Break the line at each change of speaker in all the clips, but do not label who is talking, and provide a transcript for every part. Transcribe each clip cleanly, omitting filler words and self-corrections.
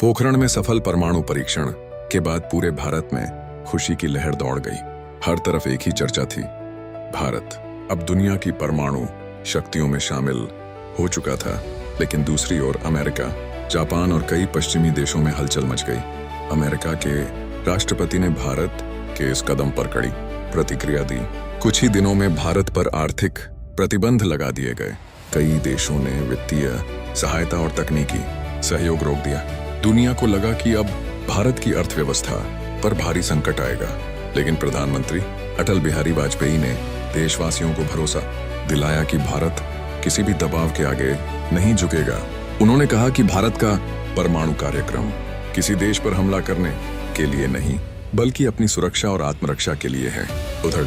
पोखरण में सफल परमाणु परीक्षण के बाद पूरे भारत में खुशी की लहर दौड़ गई। हर तरफ एक ही चर्चा थी। भारत अब दुनिया की परमाणु शक्तियों में शामिल हो चुका था। लेकिन दूसरी ओर अमेरिका, जापान और कई पश्चिमी देशों में हलचल मच गई। अमेरिका के राष्ट्रपति ने भारत के इस कदम पर कड़ी प्रतिक्रिया दी। कुछ ही दिनों में भारत पर आर्थिक प्रतिबंध लगा दिए गए। कई देशों ने वित्तीय सहायता और तकनीकी सहयोग रोक दिया। दुनिया को लगा कि अब भारत की अर्थव्यवस्था पर भारी संकट आएगा। लेकिन प्रधानमंत्री अटल बिहारी वाजपेयी ने देशवासियों को भरोसा दिलाया कि भारत किसी भी दबाव के आगे नहीं झुकेगा। उन्होंने कहा कि भारत का परमाणु कार्यक्रम किसी देश पर हमला करने के लिए नहीं, बल्कि अपनी सुरक्षा और आत्मरक्षा के लिए है। उधर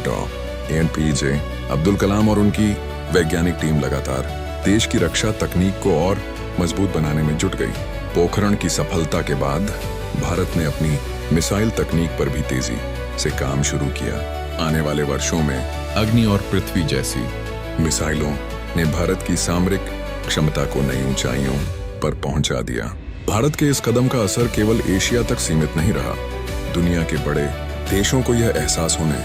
APJ अब्दुल कलाम और उनकी वैज्ञानिक टीम लगातार देश की रक्षा तकनीक को और मजबूत बनाने में जुट गई। पोखरण की सफलता के बाद भारत ने अपनी मिसाइल तकनीक पर भी तेजी से काम शुरू किया। आने वाले वर्षों में अग्नि और पृथ्वी जैसी मिसाइलों ने भारत की सामरिक क्षमता को नई ऊंचाइयों पर पहुंचा दिया। भारत के इस कदम का असर केवल एशिया तक सीमित नहीं रहा। दुनिया के बड़े देशों को यह एहसास होने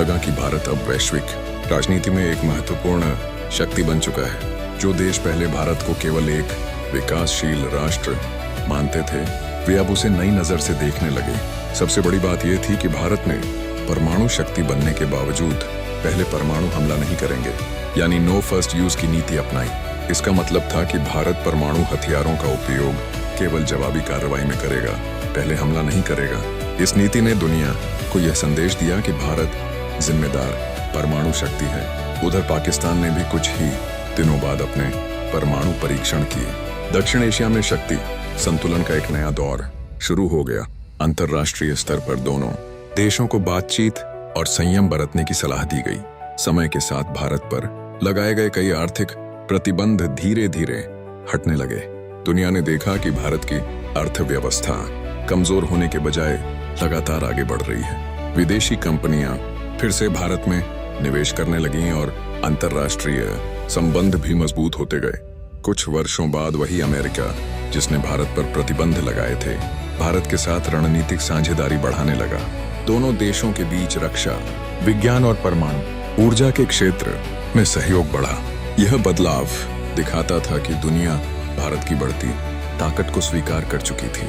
लगा कि भारत अब वैश्विक राजनीति में एक महत्वपूर्ण शक्ति बन चुका है। जो देश पहले भारत को केवल एक विकासशील राष्ट्र मानते थे, वे अब उसे नई नजर से देखने लगे। सबसे बड़ी बात यह थी कि भारत ने परमाणु शक्ति बनने के बावजूद पहले परमाणु हमला नहीं करेंगे, यानी नो फर्स्ट यूज की नीति अपनाई। इसका मतलब था कि भारत परमाणु हथियारों का उपयोग केवल जवाबी कार्रवाई में करेगा, पहले हमला नहीं करेगा। इस नीति ने दुनिया को यह संदेश दिया कि भारत जिम्मेदार परमाणु शक्ति है। उधर पाकिस्तान ने भी कुछ ही दिनों बाद अपने परमाणु परीक्षण किए। दक्षिण एशिया में शक्ति संतुलन का एक नया दौर शुरू हो गया। अंतर्राष्ट्रीय स्तर पर दोनों देशों को बातचीत और संयम बरतने की सलाह दी गई। समय के साथ भारत पर लगाए गए कई आर्थिक प्रतिबंध धीरे धीरे हटने लगे। दुनिया ने देखा कि भारत की अर्थव्यवस्था कमजोर होने के बजाय लगातार आगे बढ़ रही है। विदेशी कंपनियां फिर से भारत में निवेश करने लगीं और अंतर्राष्ट्रीय संबंध भी मजबूत होते गए। कुछ वर्षों बाद वही अमेरिका, जिसने भारत पर प्रतिबंध लगाए थे, भारत के साथ रणनीतिक साझेदारी बढ़ाने लगा। दोनों देशों के बीच रक्षा, विज्ञान और परमाणु ऊर्जा के क्षेत्र में सहयोग बढ़ा। यह बदलाव दिखाता था कि दुनिया भारत की बढ़ती ताकत को स्वीकार कर चुकी थी।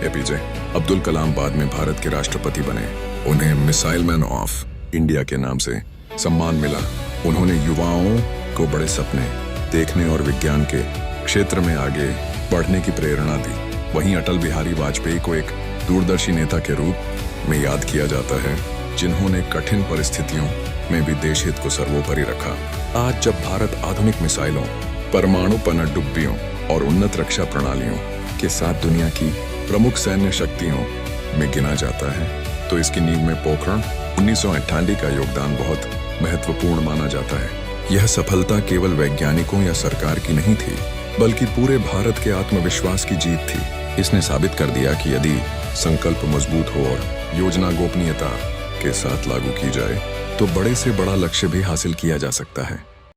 APJ अब्दुल कलाम बाद में भारत के राष्ट्रपति बने। उन्हें मिसाइल मैन ऑफ इंडिया के नाम से सम्मान मिला। उन्होंने युवाओं को बड़े सपने देखने और विज्ञान के क्षेत्र में आगे बढ़ने की प्रेरणा दी। वहीं अटल बिहारी वाजपेयी को एक दूरदर्शी नेता के रूप में याद किया जाता है, जिन्होंने कठिन परिस्थितियों में भी देश हित को सर्वोपरि रखा। आज जब भारत आधुनिक मिसाइलों, परमाणु पनडुब्बियों और उन्नत रक्षा प्रणालियों के साथ दुनिया की प्रमुख सैन्य शक्तियों में गिना जाता है, तो इसकी नींव में पोखरण 1998 का योगदान बहुत महत्वपूर्ण माना जाता है। यह सफलता केवल वैज्ञानिकों या सरकार की नहीं थी, बल्कि पूरे भारत के आत्मविश्वास की जीत थी। इसने साबित कर दिया कि यदि संकल्प मजबूत हो और योजना गोपनीयता के साथ लागू की जाए, तो बड़े से बड़ा लक्ष्य भी हासिल किया जा सकता है।